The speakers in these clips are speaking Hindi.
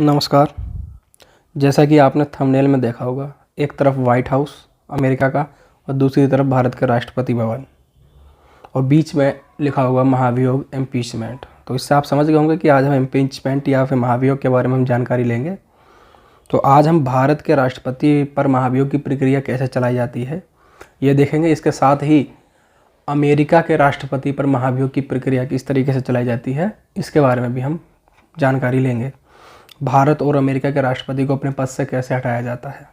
नमस्कार। जैसा कि आपने थंबनेल में देखा होगा, एक तरफ वाइट हाउस अमेरिका का और दूसरी तरफ भारत के राष्ट्रपति भवन और बीच में लिखा होगा महाभियोग इम्पीचमेंट। तो इससे आप समझ गए होंगे कि आज हम इम्पीचमेंट या फिर महाभियोग के बारे में हम जानकारी लेंगे। तो आज हम भारत के राष्ट्रपति पर महाभियोग की प्रक्रिया कैसे चलाई जाती है ये देखेंगे। इसके साथ ही अमेरिका के राष्ट्रपति पर महाभियोग की प्रक्रिया किस तरीके से चलाई जाती है इसके बारे में भी हम जानकारी लेंगे। भारत और अमेरिका के राष्ट्रपति को अपने पद से कैसे हटाया जाता है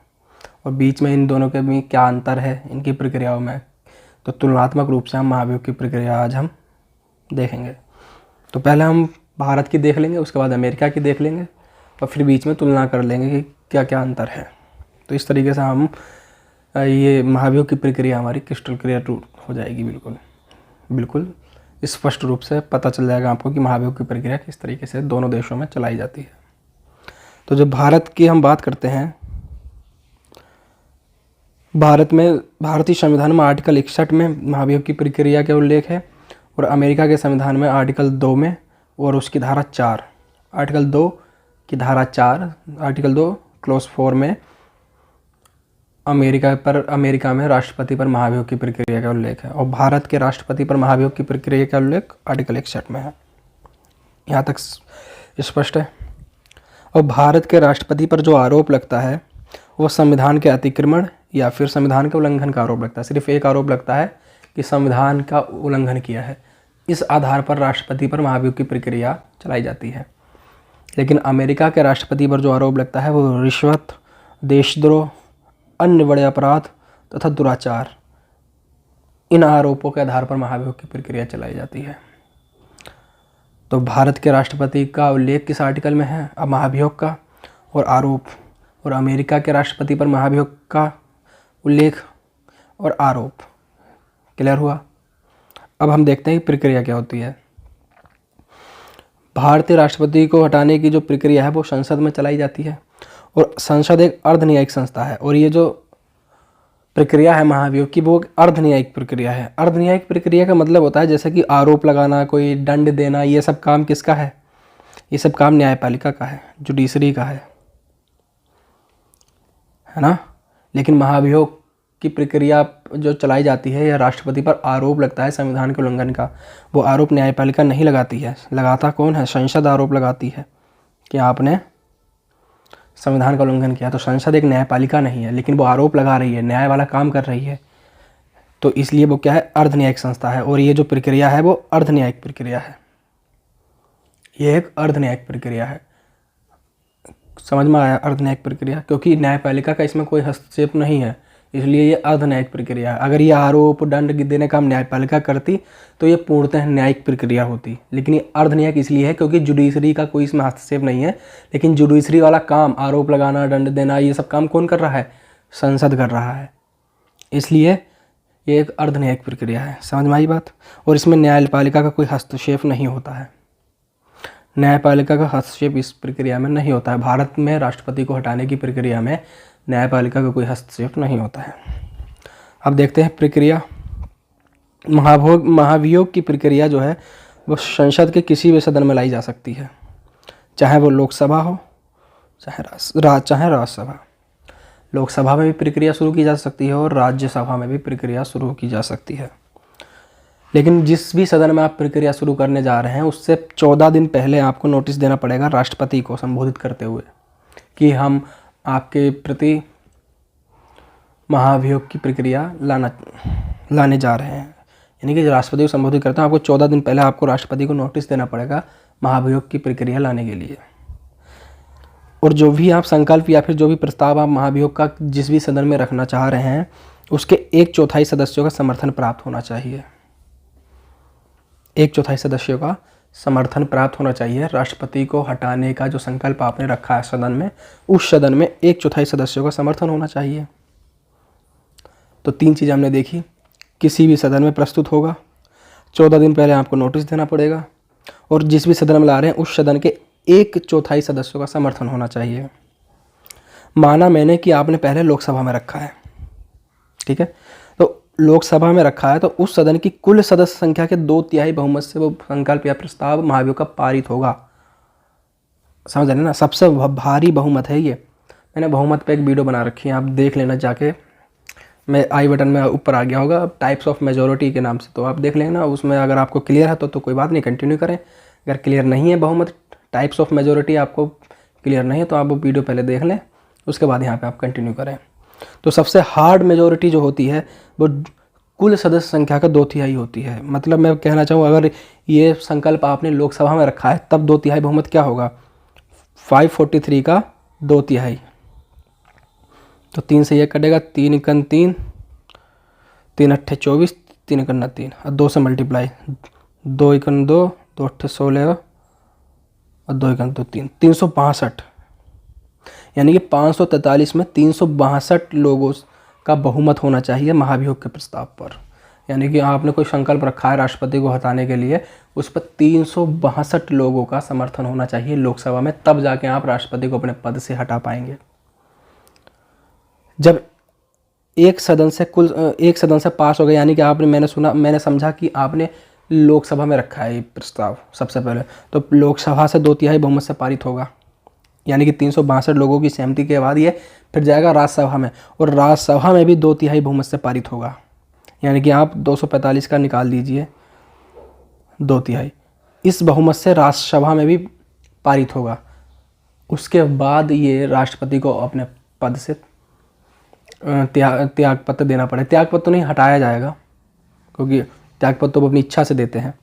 और बीच में इन दोनों के भी क्या अंतर है इनकी प्रक्रियाओं में, तो तुलनात्मक रूप से हम महाभियोग की प्रक्रिया आज हम देखेंगे। तो पहले हम भारत की देख लेंगे, उसके बाद अमेरिका की देख लेंगे और फिर बीच में तुलना कर लेंगे कि क्या क्या अंतर है। तो इस तरीके से हम ये महाभियोग की प्रक्रिया हमारी क्रिस्टल क्लियर हो जाएगी। बिल्कुल स्पष्ट रूप से पता चल जाएगा आपको कि महाभियोग की प्रक्रिया किस तरीके से दोनों देशों में चलाई जाती है। तो जब भारत की हम बात करते हैं, भारतीय संविधान में आर्टिकल 61 में महाभियोग की प्रक्रिया के उल्लेख है और अमेरिका के संविधान में आर्टिकल 2 में और उसकी धारा 4, आर्टिकल 2 की धारा 4, आर्टिकल 2 क्लोज 4 में अमेरिका में राष्ट्रपति पर महाभियोग की प्रक्रिया का उल्लेख है और भारत के राष्ट्रपति पर महाभियोग की प्रक्रिया का उल्लेख आर्टिकल 61 में है। यहाँ तक स्पष्ट है। और भारत के राष्ट्रपति पर जो आरोप लगता है वो संविधान के अतिक्रमण या फिर संविधान के उल्लंघन का आरोप लगता है। सिर्फ एक आरोप लगता है कि संविधान का उल्लंघन किया है। इस आधार पर राष्ट्रपति पर महाभियोग की प्रक्रिया चलाई जाती है। लेकिन अमेरिका के राष्ट्रपति पर जो आरोप लगता है वो रिश्वत, देशद्रोह, अन्य बड़े अपराध तथा दुराचार, इन आरोपों के आधार पर महाभियोग की प्रक्रिया चलाई जाती है। तो भारत के राष्ट्रपति का उल्लेख किस आर्टिकल में है अब महाभियोग का और आरोप, और अमेरिका के राष्ट्रपति पर महाभियोग का उल्लेख और आरोप। क्लियर हुआ। अब हम देखते हैं कि प्रक्रिया क्या होती है। भारतीय राष्ट्रपति को हटाने की जो प्रक्रिया है वो संसद में चलाई जाती है और संसद एक अर्धन्यायिक संस्था है और ये जो प्रक्रिया है महाभियोग की वो अर्धन्यायिक प्रक्रिया है। अर्धन्यायिक प्रक्रिया का मतलब होता है जैसे कि आरोप लगाना, कोई दंड देना, ये सब काम किसका है? ये सब काम न्यायपालिका का है, जुडिशरी का है ना। लेकिन महाभियोग की प्रक्रिया जो चलाई जाती है या राष्ट्रपति पर आरोप लगता है संविधान के उल्लंघन का, वो आरोप न्यायपालिका नहीं लगाती है। लगाता कौन है? संसद आरोप लगाती है कि आपने संविधान का उल्लंघन किया। तो संसद एक न्यायपालिका नहीं है लेकिन वो आरोप लगा रही है, न्याय वाला काम कर रही है। तो इसलिए वो क्या है? अर्धन्यायिक संस्था है और ये जो प्रक्रिया है वो अर्धन्यायिक प्रक्रिया है। ये एक अर्धन्यायिक प्रक्रिया है। समझ में आया? अर्धन्यायिक प्रक्रिया, क्योंकि न्यायपालिका का इसमें कोई हस्तक्षेप नहीं है, इसलिए ये अर्धन्यायिक प्रक्रिया है। अगर ये आरोप दंड देने का न्यायपालिका करती तो ये पूर्णतः न्यायिक प्रक्रिया होती। लेकिन ये अर्धन्यायिक इसलिए है क्योंकि जुडिशरी का कोई इसमें हस्तक्षेप नहीं है। लेकिन जुडिशरी वाला काम, आरोप लगाना, दंड देना, ये सब काम कौन कर रहा है? संसद कर रहा है। इसलिए ये एक अर्धन्यायिक प्रक्रिया है। समझ में आई बात? और इसमें न्यायपालिका का कोई हस्तक्षेप नहीं होता है। न्यायपालिका का हस्तक्षेप इस प्रक्रिया में नहीं होता है। भारत में राष्ट्रपति को हटाने की प्रक्रिया में न्यायपालिका का कोई हस्तक्षेप नहीं होता है। अब देखते हैं प्रक्रिया। महाभियोग की प्रक्रिया जो है वो संसद के किसी भी सदन में लाई जा सकती है, चाहे वो लोकसभा हो चाहे राज्यसभा। लोकसभा में भी प्रक्रिया शुरू की जा सकती है और राज्यसभा में भी प्रक्रिया शुरू की जा सकती है। लेकिन जिस भी सदन में आप प्रक्रिया शुरू करने जा रहे हैं उससे 14 दिन पहले आपको नोटिस देना पड़ेगा राष्ट्रपति को संबोधित करते हुए कि हम आपके प्रति महाभियोग की प्रक्रिया लाने जा रहे हैं। यानी कि राष्ट्रपति को संबोधित करते हैं, आपको 14 दिन पहले आपको राष्ट्रपति को नोटिस देना पड़ेगा महाभियोग की प्रक्रिया लाने के लिए। और जो भी आप संकल्प या फिर जो भी प्रस्ताव आप महाभियोग का जिस भी सदन में रखना चाह रहे हैं उसके 1/4 सदस्यों का समर्थन प्राप्त होना चाहिए। 1/4 सदस्यों का समर्थन प्राप्त होना चाहिए। राष्ट्रपति को हटाने का जो संकल्प आपने रखा है सदन में, उस सदन में 1/4 सदस्यों का समर्थन होना चाहिए। तो 3 चीज़ हमने देखी। किसी भी सदन में प्रस्तुत होगा, 14 दिन पहले आपको नोटिस देना पड़ेगा और जिस भी सदन में ला रहे हैं उस सदन के 1/4 सदस्यों का समर्थन होना चाहिए। माना मैंने कि आपने पहले लोकसभा में रखा है, ठीक है, तो लोकसभा में रखा है तो उस सदन की कुल सदस्य संख्या के 2/3 बहुमत से वो संकल्प या प्रस्ताव महाभियोग का पारित होगा। समझ रहे हैं ना, सबसे भारी बहुमत है ये। मैंने बहुमत पे एक वीडियो बना रखी है, आप देख लेना जाके, मैं आई बटन में ऊपर आ गया होगा टाइप्स ऑफ मेजोरिटी के नाम से, तो आप देख लेना उसमें। अगर आपको क्लियर है तो कोई बात नहीं, कंटिन्यू करें। अगर क्लियर नहीं है बहुमत, टाइप्स ऑफ मेजोरिटी आपको क्लियर नहीं है, तो आप वो वीडियो पहले देख लें, उसके बाद यहाँ पे आप कंटिन्यू करें। तो सबसे हार्ड मेजोरिटी जो होती है वो कुल सदस्य संख्या का 2/3 होती है। मतलब मैं कहना चाहूँ, अगर ये संकल्प आपने लोकसभा में रखा है तब 2/3 बहुमत क्या होगा, 543 का 2/3। तो 3 से ये कटेगा, 3 एकन 3, 3 अट्ठे 24, 3 एकन 3 और 2 से मल्टीप्लाई, 2 एकन 2, 2 अट्ठे 16 और 2 एकन 2 3, 362। यानी कि 543 में 362 लोगों का बहुमत होना चाहिए महाभियोग के प्रस्ताव पर। यानी कि आपने कोई संकल्प रखा है राष्ट्रपति को हटाने के लिए, उस पर 362 लोगों का समर्थन होना चाहिए लोकसभा में, तब जाके आप राष्ट्रपति को अपने पद से हटा पाएंगे। जब एक सदन से पास हो गया, यानी कि आपने, मैंने समझा कि आपने लोकसभा में रखा है ये प्रस्ताव सबसे पहले, तो लोकसभा से 2/3 बहुमत से पारित होगा। यानी कि 362 लोगों की सहमति के बाद ये फिर जाएगा राज्यसभा में, और राज्यसभा में भी 2/3 बहुमत से पारित होगा। यानी कि आप 245 का निकाल दीजिए 2/3, इस बहुमत से राज्यसभा में भी पारित होगा। उसके बाद ये राष्ट्रपति को अपने पद से त्यागपत्र देना पड़े। त्यागपत्र तो नहीं, हटाया जाएगा, क्योंकि त्यागपत्र तो वो अपनी इच्छा से देते हैं,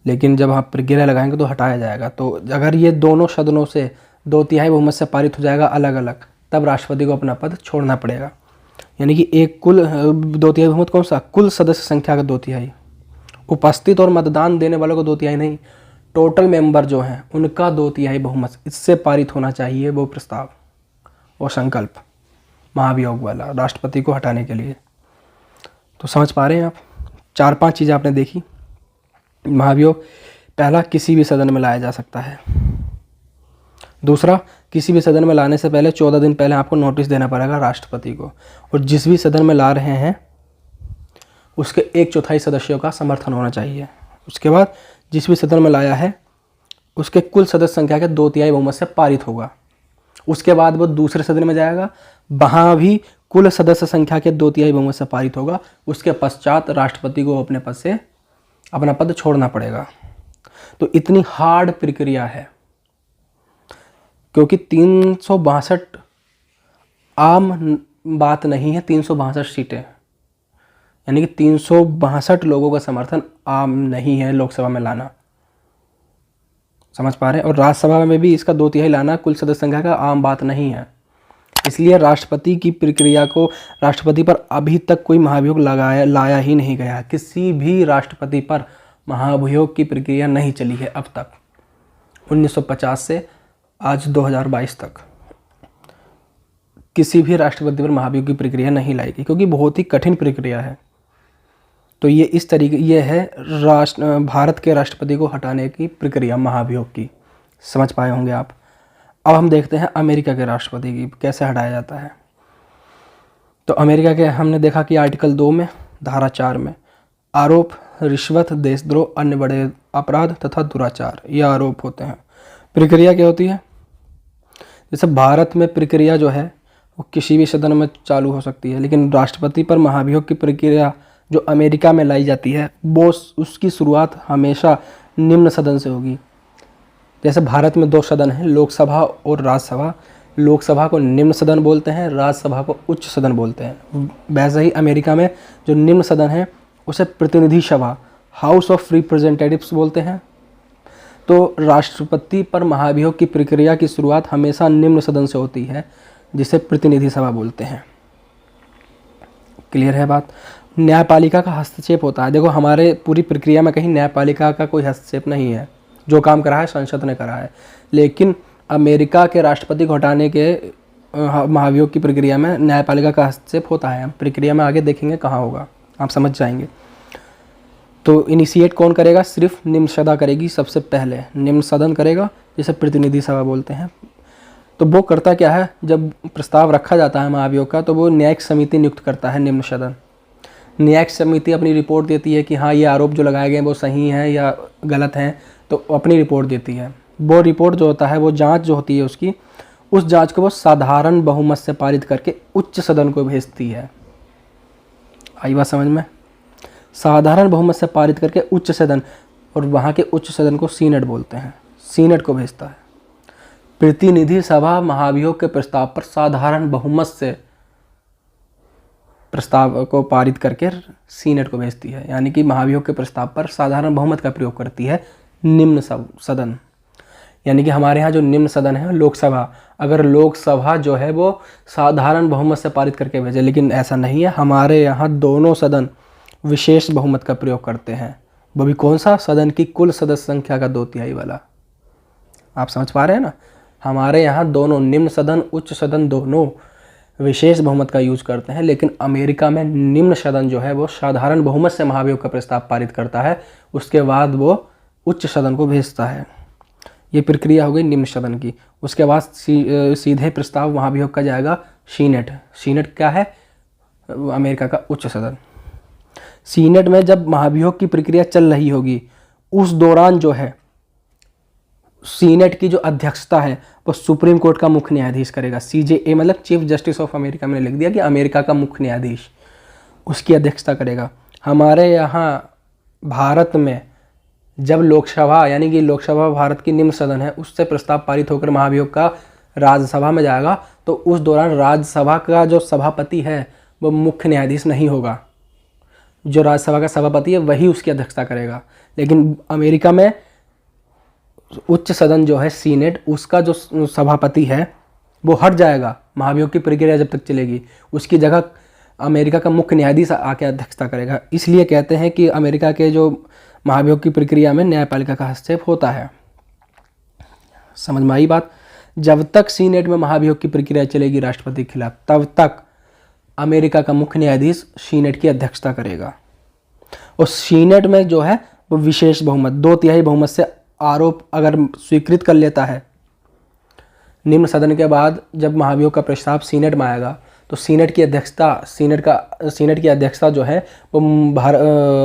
लेकिन जब आप प्रक्रिया लगाएंगे तो हटाया जाएगा। तो अगर ये दोनों सदनों से 2/3 बहुमत से पारित हो जाएगा अलग अलग, तब राष्ट्रपति को अपना पद छोड़ना पड़ेगा। यानी कि एक कुल 2/3 बहुमत कौन सा, कुल सदस्य संख्या का 2/3, उपस्थित और मतदान देने वालों को 2/3 नहीं, टोटल मेंबर जो हैं उनका 2/3 बहुमत, इससे पारित होना चाहिए वो प्रस्ताव, वो संकल्प महाभियोग वाला राष्ट्रपति को हटाने के लिए। तो समझ पा रहे हैं आप, 4-5 चीज़ें आपने देखी। महाभियोग, पहला, किसी भी सदन में लाया जा सकता है। दूसरा, किसी भी सदन में लाने से पहले 14 दिन पहले आपको नोटिस देना पड़ेगा राष्ट्रपति को, और जिस भी सदन में ला रहे हैं उसके 1/4 सदस्यों का समर्थन होना चाहिए। उसके बाद जिस भी सदन में लाया है उसके कुल सदस्य संख्या के 2/3 बहुमत से पारित होगा। उसके बाद वो दूसरे सदन में जाएगा, वहाँ भी कुल सदस्य संख्या के 2/3 बहुमत से पारित होगा। उसके पश्चात राष्ट्रपति को अपने पद से अपना पद छोड़ना पड़ेगा। तो इतनी हार्ड प्रक्रिया है, क्योंकि 362 आम बात नहीं है। 362 सीटें, यानी कि 362 लोगों का समर्थन आम नहीं है लोकसभा में लाना, समझ पा रहे हैं। और राज्यसभा में भी इसका 2/3 लाना कुल सदस्य संख्या का आम बात नहीं है। इसलिए राष्ट्रपति की प्रक्रिया को, राष्ट्रपति पर अभी तक कोई महाभियोग लाया ही नहीं गया। किसी भी राष्ट्रपति पर महाभियोग की प्रक्रिया नहीं चली है अब तक, 1950 से आज 2022 तक किसी भी राष्ट्रपति पर महाभियोग की प्रक्रिया नहीं लाई गई, क्योंकि बहुत ही कठिन प्रक्रिया है। तो ये इस तरीके, ये है भारत के राष्ट्रपति को हटाने की प्रक्रिया महाभियोग की। समझ पाए होंगे आप। अब हम देखते हैं अमेरिका के राष्ट्रपति की कैसे हटाया जाता है। तो अमेरिका के हमने देखा कि आर्टिकल 2 में, धारा 4 में, आरोप, रिश्वत, देशद्रोह, अन्य बड़े अपराध तथा दुराचार, ये आरोप होते हैं। प्रक्रिया क्या होती है, जैसे भारत में प्रक्रिया जो है वो किसी भी सदन में चालू हो सकती है, लेकिन राष्ट्रपति पर महाभियोग की प्रक्रिया जो अमेरिका में लाई जाती है वो उसकी शुरुआत हमेशा निम्न सदन से होगी। जैसे भारत में 2 सदन हैं, लोकसभा और राज्यसभा। लोकसभा को निम्न सदन बोलते हैं, राज्यसभा को उच्च सदन बोलते हैं। वैसे ही अमेरिका में जो निम्न सदन है उसे प्रतिनिधि सभा, हाउस ऑफ रिप्रेजेंटेटिव्स बोलते हैं। तो राष्ट्रपति पर महाभियोग की प्रक्रिया की शुरुआत हमेशा निम्न सदन से होती है, जिसे प्रतिनिधि सभा बोलते हैं। क्लियर है बात। न्यायपालिका का हस्तक्षेप होता है। देखो, हमारे पूरी प्रक्रिया में कहीं न्यायपालिका का कोई हस्तक्षेप नहीं है, जो काम करा है संसद ने करा है। लेकिन अमेरिका के राष्ट्रपति को हटाने के महाभियोग की प्रक्रिया में न्यायपालिका का हस्तक्षेप होता है। हम प्रक्रिया में आगे देखेंगे कहाँ होगा, आप समझ जाएंगे। तो इनिशिएट कौन करेगा, सिर्फ निम्न सभा करेगी। सबसे पहले निम्न सदन करेगा, जिसे प्रतिनिधि सभा बोलते हैं। तो वो करता क्या है, जब प्रस्ताव रखा जाता है महाभियोग का, तो वो न्यायिक समिति नियुक्त करता है निम्न सदन। न्यायिक समिति अपनी रिपोर्ट देती है कि हाँ, ये आरोप जो लगाए गए हैं वो सही हैं या गलत हैं, तो अपनी रिपोर्ट देती है। वो रिपोर्ट जो होता है, वो जांच जो होती है उसकी, उस जांच को वो साधारण बहुमत से पारित करके उच्च सदन को भेजती है। आई बात समझ में? साधारण बहुमत से पारित करके उच्च सदन, और वहाँ के उच्च सदन को सीनेट बोलते हैं, सीनेट को भेजता है। प्रतिनिधि सभा महाभियोग के प्रस्ताव पर साधारण बहुमत से प्रस्ताव को पारित करके सीनेट को भेजती है, यानी कि महाभियोग के प्रस्ताव पर साधारण बहुमत का प्रयोग करती है निम्न सदन। यानी कि हमारे यहाँ जो निम्न सदन है लोकसभा, अगर लोकसभा जो है वो साधारण बहुमत से पारित करके भेजे, लेकिन ऐसा नहीं है, हमारे यहाँ दोनों सदन विशेष बहुमत का प्रयोग करते हैं। वो भी कौन सा? सदन की कुल सदस्य संख्या का 2/3 वाला। आप समझ पा रहे हैं ना? हमारे यहाँ दोनों निम्न सदन उच्च सदन दोनों विशेष बहुमत का यूज करते हैं, लेकिन अमेरिका में निम्न सदन जो है वो साधारण बहुमत से महाभियोग का प्रस्ताव पारित करता है, उसके बाद वो उच्च सदन को भेजता है। ये प्रक्रिया हो गई निम्न सदन की। उसके बाद सीधे प्रस्ताव महाभियोग का जाएगा सीनेट। सीनेट क्या है? अमेरिका का उच्च सदन। सीनेट में जब महाभियोग की प्रक्रिया चल रही होगी, उस दौरान जो है सीनेट की जो अध्यक्षता है वो सुप्रीम कोर्ट का मुख्य न्यायाधीश करेगा। CJA मतलब चीफ जस्टिस ऑफ अमेरिका, मैंने लिख दिया कि अमेरिका का मुख्य न्यायाधीश, उसकी अध्यक्षता करेगा। हमारे यहाँ भारत में जब लोकसभा, यानी कि लोकसभा भारत की निम्न सदन है, उससे प्रस्ताव पारित होकर महाभियोग का राज्यसभा में जाएगा, तो उस दौरान राज्यसभा का जो सभापति है वो मुख्य न्यायाधीश नहीं होगा। जो राज्यसभा का सभापति है वही उसकी अध्यक्षता करेगा। लेकिन अमेरिका में उच्च सदन जो है सीनेट, उसका जो सभापति है वो हट जाएगा महाभियोग की प्रक्रिया जब तक चलेगी, उसकी जगह अमेरिका का मुख्य न्यायाधीश आके अध्यक्षता करेगा। इसलिए कहते हैं कि अमेरिका के जो महाभियोग की प्रक्रिया में न्यायपालिका का हस्तक्षेप होता है। समझ में आई बात? जब तक सीनेट में महाभियोग की प्रक्रिया चलेगी राष्ट्रपति के खिलाफ, तब तक अमेरिका का मुख्य न्यायाधीश सीनेट की अध्यक्षता करेगा। और सीनेट में जो है वो विशेष बहुमत, 2/3 बहुमत से आरोप अगर स्वीकृत कर लेता है, निम्न सदन के बाद जब महाभियोग का प्रस्ताव सीनेट में आएगा, तो सीनेट की अध्यक्षता जो है वो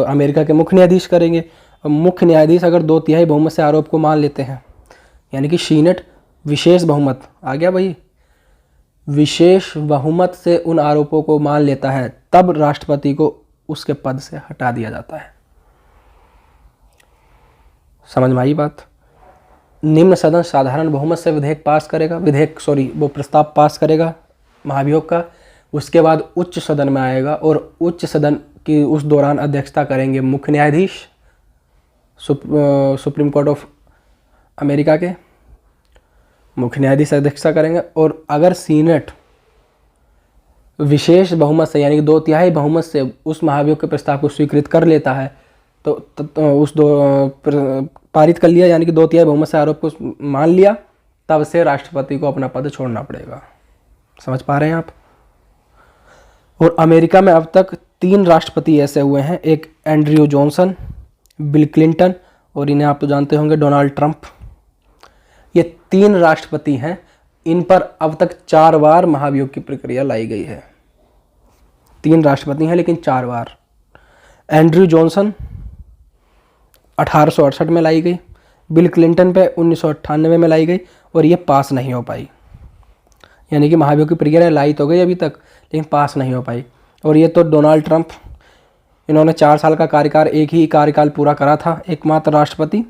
अमेरिका के मुख्य न्यायाधीश करेंगे। और मुख्य न्यायाधीश अगर 2/3 बहुमत से आरोप को मान लेते हैं, यानी कि सीनेट विशेष बहुमत आ गया भाई, विशेष बहुमत से उन आरोपों को मान लेता है, तब राष्ट्रपति को उसके पद से हटा दिया जाता है। समझ में आई बात? निम्न सदन साधारण बहुमत से वो प्रस्ताव पास करेगा महाभियोग का। उसके बाद उच्च सदन में आएगा, और उच्च सदन की उस दौरान अध्यक्षता करेंगे मुख्य न्यायाधीश, सुप्रीम कोर्ट ऑफ अमेरिका के मुख्य न्यायाधीश अध्यक्षता करेंगे। और अगर सीनेट विशेष बहुमत से, यानी कि 2/3 बहुमत से उस महाभियोग के प्रस्ताव को स्वीकृत कर लेता है, तो पारित कर लिया, यानी कि 2/3 बहुमत से आरोप को मान लिया, तब से राष्ट्रपति को अपना पद छोड़ना पड़ेगा। समझ पा रहे हैं आप? और अमेरिका में अब तक 3 राष्ट्रपति ऐसे हुए हैं, एक एंड्रयू जॉनसन, बिल क्लिंटन, और इन्हें आप तो जानते होंगे डोनाल्ड ट्रंप। ये 3 राष्ट्रपति हैं, इन पर अब तक 4 बार महाभियोग की प्रक्रिया लाई गई है। 3 राष्ट्रपति हैं लेकिन 4 बार। एंड्रयू जॉनसन 1868 में लाई गई, बिल क्लिंटन पे 1998 में लाई गई, और ये पास नहीं हो पाई। यानी कि महाभियोग की प्रक्रिया लाई तो गई अभी तक, लेकिन पास नहीं हो पाई। और ये तो डोनाल्ड ट्रंप, इन्होंने 4 साल का कार्यकाल, एक ही कार्यकाल पूरा करा था, एकमात्र राष्ट्रपति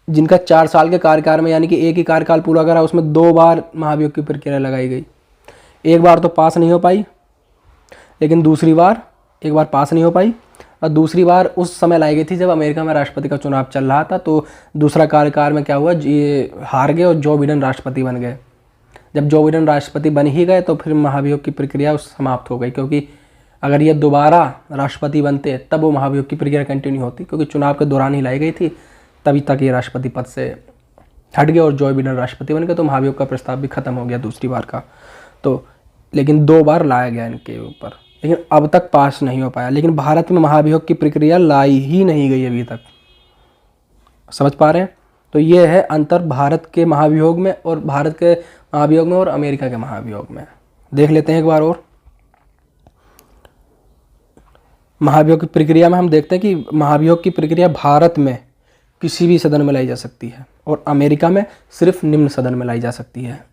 जिनका 4 साल के कार्यकाल में, यानी कि एक ही कार्यकाल पूरा करा, उसमें 2 बार महाभियोग की प्रक्रिया लगाई गई। एक बार तो पास नहीं हो पाई, लेकिन एक बार पास नहीं हो पाई, और दूसरी बार उस समय लाई गई थी जब अमेरिका में राष्ट्रपति का चुनाव चल रहा था। तो दूसरा कार्यकाल में क्या हुआ, ये हार गए और जो बिडेन राष्ट्रपति बन गए। जब जो बिडेन राष्ट्रपति बन ही गए तो फिर महाभियोग की प्रक्रिया समाप्त हो गई, क्योंकि अगर ये दोबारा राष्ट्रपति बनते तब वो महाभियोग की प्रक्रिया कंटिन्यू होती, क्योंकि चुनाव के दौरान ही लाई गई थी, तभी तक ये राष्ट्रपति पद से हट गए और जो बिडेन राष्ट्रपति बन गए, तो महाभियोग का प्रस्ताव भी खत्म हो गया दूसरी बार का। तो लेकिन 2 बार लाया गया इनके ऊपर, लेकिन अब तक पास नहीं हो पाया। लेकिन भारत में महाभियोग की प्रक्रिया लाई ही नहीं गई अभी तक। समझ पा रहे हैं? तो ये है अंतर भारत के महाभियोग में और अमेरिका के महाभियोग में। देख लेते हैं एक बार और। महाभियोग की प्रक्रिया में हम देखते हैं कि महाभियोग की प्रक्रिया भारत में किसी भी सदन में लाई जा सकती है और अमेरिका में सिर्फ निम्न सदन में लाई जा सकती है।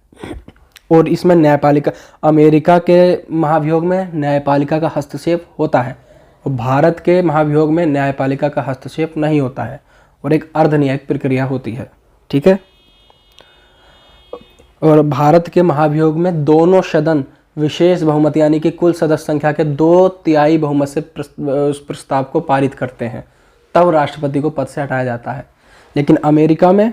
और इसमें न्यायपालिका, अमेरिका के महाभियोग में न्यायपालिका का हस्तक्षेप होता है और भारत के महाभियोग में न्यायपालिका का हस्तक्षेप नहीं होता है और एक अर्धन्यायिक प्रक्रिया होती है। ठीक है। और भारत के महाभियोग में दोनों सदन विशेष बहुमत यानी कि कुल सदस्य संख्या के 2/3 बहुमत से उस प्रस्ताव को पारित करते हैं, तब राष्ट्रपति को पद से हटाया जाता है। लेकिन अमेरिका में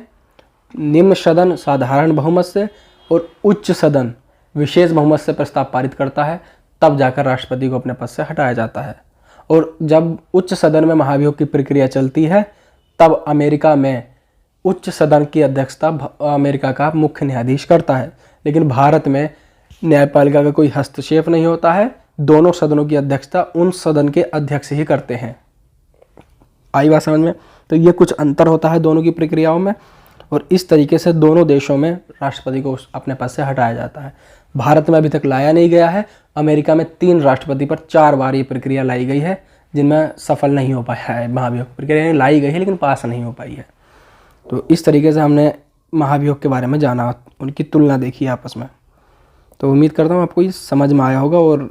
निम्न सदन साधारण बहुमत से और उच्च सदन विशेष बहुमत से प्रस्ताव पारित करता है, तब जाकर राष्ट्रपति को अपने पद से हटाया जाता है। और जब उच्च सदन में महाभियोग की प्रक्रिया चलती है, तब अमेरिका में उच्च सदन की अध्यक्षता अमेरिका का मुख्य न्यायाधीश करता है। लेकिन भारत में न्यायपालिका का कोई हस्तक्षेप नहीं होता है, दोनों सदनों की अध्यक्षता उन सदन के अध्यक्ष ही करते हैं। आई बात समझ में? तो ये कुछ अंतर होता है दोनों की प्रक्रियाओं में और इस तरीके से दोनों देशों में राष्ट्रपति को अपने पद से हटाया जाता है। भारत में अभी तक लाया नहीं गया है। अमेरिका में 3 राष्ट्रपति पर 4 बार ये प्रक्रिया लाई गई है, जिनमें सफल नहीं हो पाया है। महाभियोग प्रक्रिया लाई गई है लेकिन पास नहीं हो पाई है। तो इस तरीके से हमने महाभियोग के बारे में जाना, उनकी तुलना देखी आपस में। तो उम्मीद करता हूँ आपको ये समझ में आया होगा और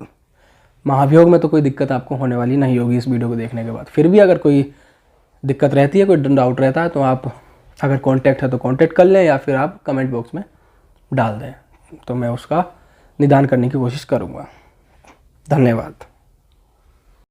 महाभियोग में तो कोई दिक्कत आपको होने वाली नहीं होगी इस वीडियो को देखने के बाद। फिर भी अगर कोई दिक्कत रहती है, कोई डाउट रहता है, तो आप अगर कांटेक्ट है तो कांटेक्ट कर लें या फिर आप कमेंट बॉक्स में डाल दें, तो मैं उसका निदान करने की कोशिश करूँगा। धन्यवाद।